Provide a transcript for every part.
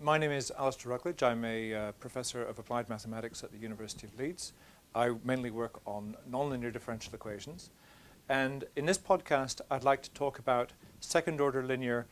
My name is Alastair Rucklidge. I'm a professor of applied mathematics at the University of Leeds. I mainly work on nonlinear differential equations. And in this podcast, I'd like to talk about second-order linear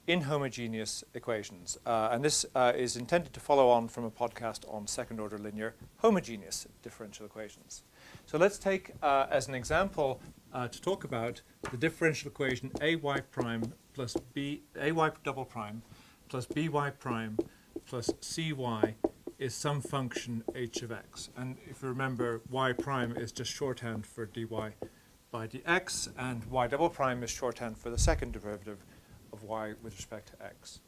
inhomogeneous equations. And this is intended to follow on from a podcast on second-order linear homogeneous differential equations. So let's take as an example to talk about the differential equation ay prime plus ay double prime plus by prime plus cy is some function h of x. And if you remember, y prime is just shorthand for dy by dx, and y double prime is shorthand for the second derivative of y with respect to x.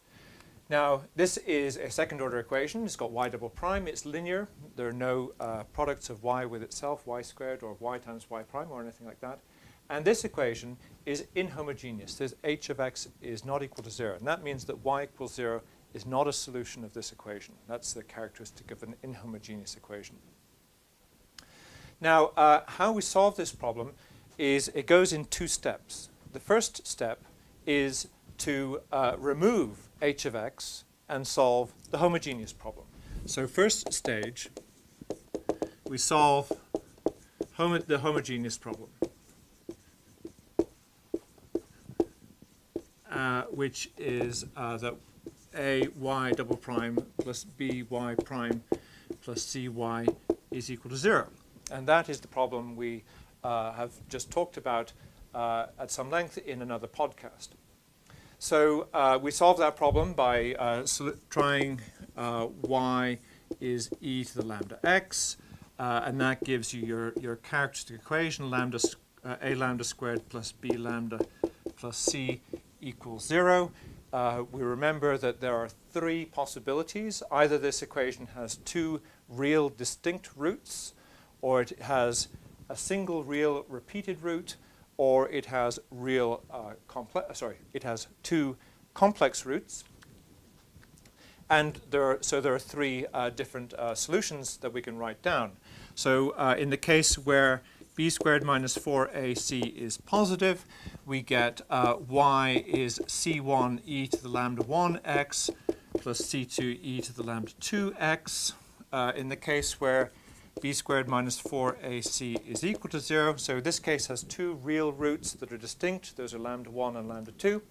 Now, this is a second-order equation. It's got y double prime. It's linear. There are no products of y with itself, y squared or y times y prime or anything like that. And this equation is inhomogeneous. This h of x is not equal to 0. And that means that y equals 0 is not a solution of this equation. That's the characteristic of an inhomogeneous equation. Now, how we solve this problem is it goes in two steps. The first step is to remove h of x and solve the homogeneous problem. So first stage, we solve the homogeneous problem, which is that ay double prime plus by prime plus cy is equal to 0. And that is the problem we have just talked about at some length in another podcast. So we solve that problem by trying y is e to the lambda x, and that gives you your characteristic equation, a lambda squared plus b lambda plus c equals 0. We remember that there are three possibilities. Either this equation has two real distinct roots, or it has a single real repeated root, or it has it has two complex roots. And there are three different solutions that we can write down. So in the case where b squared minus 4ac is positive, we get y is c1 e to the lambda 1x plus c2 e to the lambda 2x. In the case where b squared minus 4ac is equal to 0, so this case has two real roots that are distinct. Those are lambda 1 and lambda 2.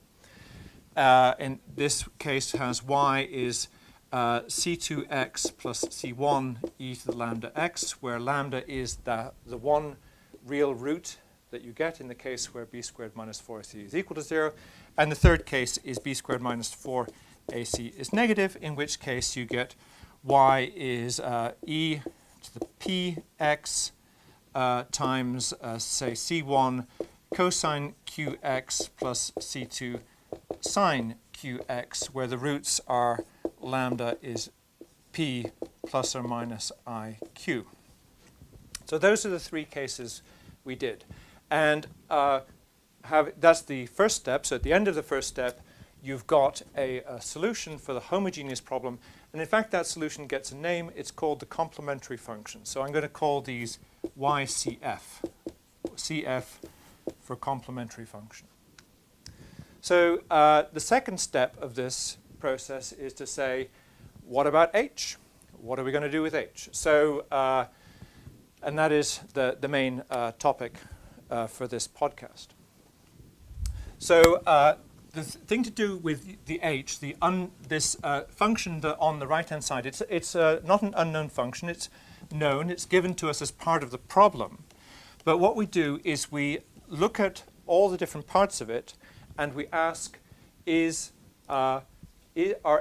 In this case has y is c2x plus c1 e to the lambda x, where lambda is the one real root that you get in the case where b squared minus 4ac is equal to 0. And the third case is b squared minus 4ac is negative, in which case you get y is e to the px times, say, c1 cosine qx plus c2 sine qx, where the roots are lambda is p plus or minus iq. So those are the three cases we did. And that's the first step. So at the end of the first step, you've got a solution for the homogeneous problem. And in fact, that solution gets a name. It's called the complementary function. So I'm going to call these YCF, CF for complementary function. So the second step of this process is to say, what about h? What are we going to do with h? So, and that is the main topic for this podcast. So the thing to do with the h, this function on the right-hand side, it's not an unknown function. It's known. It's given to us as part of the problem. But what we do is we look at all the different parts of it, and we ask, are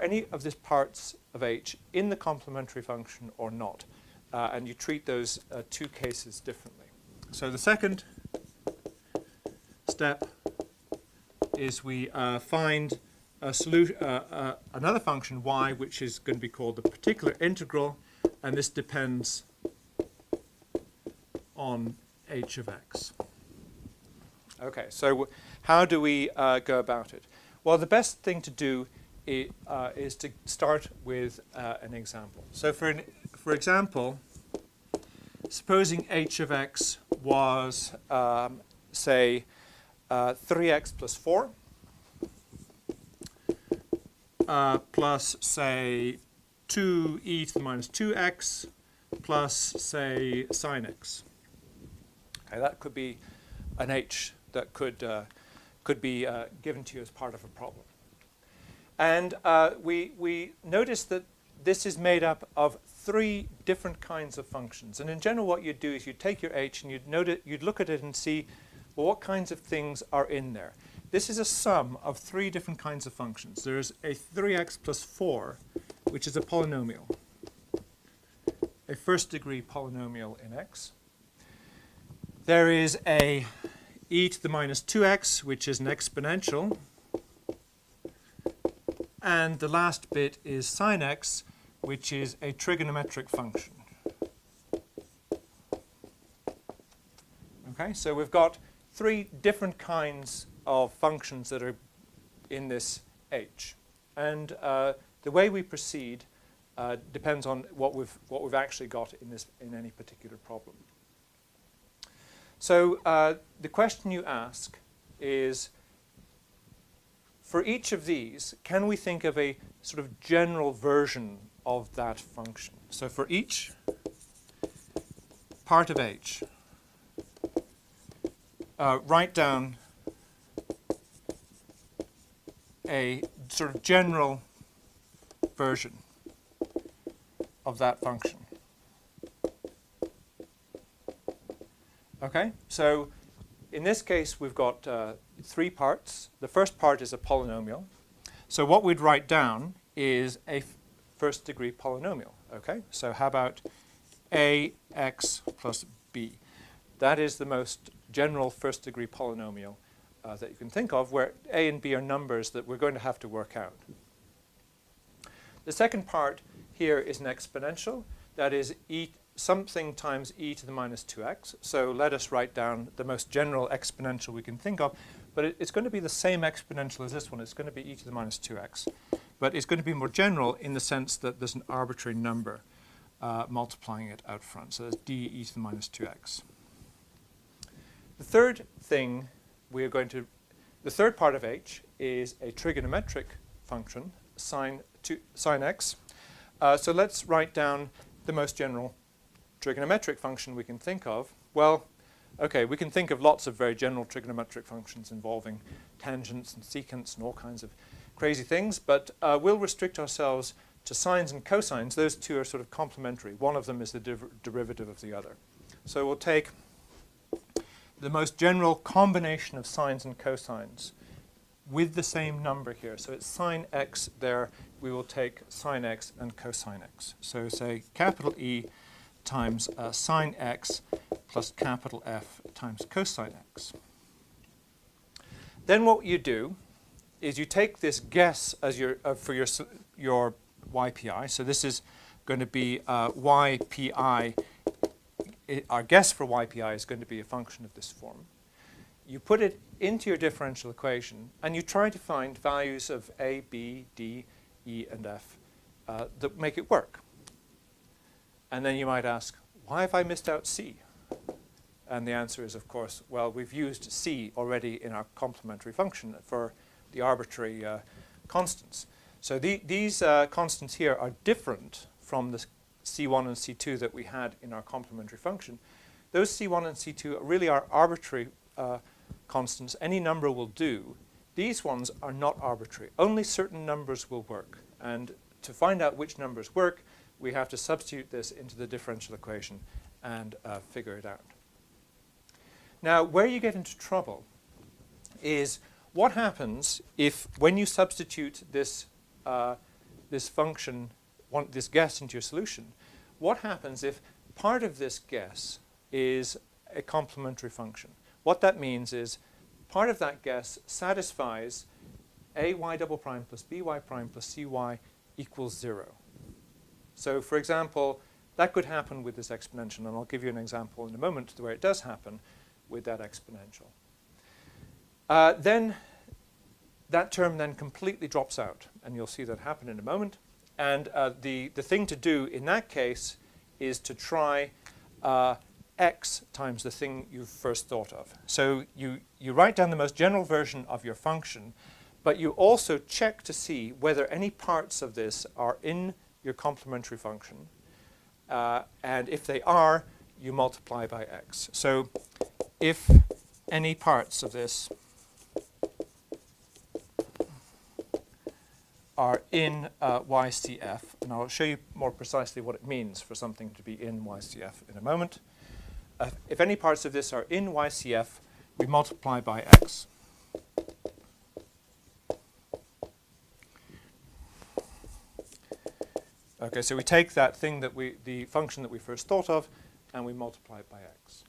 any of these parts of h in the complementary function or not? And you treat those two cases differently. So the second step is we find a another function y, which is going to be called the particular integral, and this depends on h of x. Okay, so how do we go about it? Well, the best thing to do is to start with an example. So for example, supposing h of x was, say, 3x plus 4. plus, say, 2e to the minus 2x plus, say, sine x. Okay, that could be an h that could be given to you as part of a problem. And we notice that this is made up of 3 different kinds of functions. And in general, what you'd do is you'd take your h and you'd look at it and see, well, what kinds of things are in there. This is a sum of 3 different kinds of functions. There's a 3x plus 4, which is a polynomial, a first-degree polynomial in x. There is a e to the minus 2x, which is an exponential. And the last bit is sine x, which is a trigonometric function. Okay, so we've got 3 different kinds of functions that are in this h. And the way we proceed depends on what we've actually got in any particular problem. So the question you ask is, for each of these, can we think of a sort of general version of that function? So for each part of h, write down a sort of general version of that function. Okay, so in this case, we've got 3 parts. The first part is a polynomial. So what we'd write down is a first-degree polynomial. Okay, so how about ax plus b? That is the most general first-degree polynomial that you can think of, where a and b are numbers that we're going to have to work out. The second part here is an exponential. That is something times e to the minus 2x. So let us write down the most general exponential we can think of. But it's going to be the same exponential as this one. It's going to be e to the minus 2x. But it's going to be more general in the sense that there's an arbitrary number multiplying it out front. So there's d e to the minus 2x. The third thing the third part of h is a trigonometric function, sine x. So let's write down the most general trigonometric function we can think of. Well, okay, we can think of lots of very general trigonometric functions involving tangents and secants and all kinds of crazy things, but we'll restrict ourselves to sines and cosines. Those two are sort of complementary. One of them is the derivative of the other. So we'll take the most general combination of sines and cosines with the same number here. So it's sine x there. We will take sine x and cosine x. So say capital E times sine x plus capital F times cosine x. Then what you do is you take this guess as for your ypi. So this is going to be ypi. Our guess for ypi is going to be a function of this form. You put it into your differential equation, and you try to find values of a, b, d, e, and f that make it work. And then you might ask, why have I missed out c? And the answer is, of course, well, we've used c already in our complementary function for the arbitrary constants. So these constants here are different from the c1 and c2 that we had in our complementary function. Those c1 and c2 really are arbitrary constants. Any number will do. These ones are not arbitrary. Only certain numbers will work. And to find out which numbers work, we have to substitute this into the differential equation and figure it out. Now, where you get into trouble is what happens if, when you substitute this function, this guess into your solution, what happens if part of this guess is a complementary function? What that means is part of that guess satisfies ay double prime plus by prime plus cy equals 0. So, for example, that could happen with this exponential, and I'll give you an example in a moment where it does happen with that exponential. Then that term then completely drops out, and you'll see that happen in a moment. And the thing to do in that case is to try x times the thing you first thought of. So you write down the most general version of your function, but you also check to see whether any parts of this are in your complementary function. And if they are, you multiply by x. So if any parts of this are in YCF, and I'll show you more precisely what it means for something to be in YCF in a moment. If any parts of this are in YCF, we multiply by x. Okay, so we take that thing that the function that we first thought of, and we multiply it by x.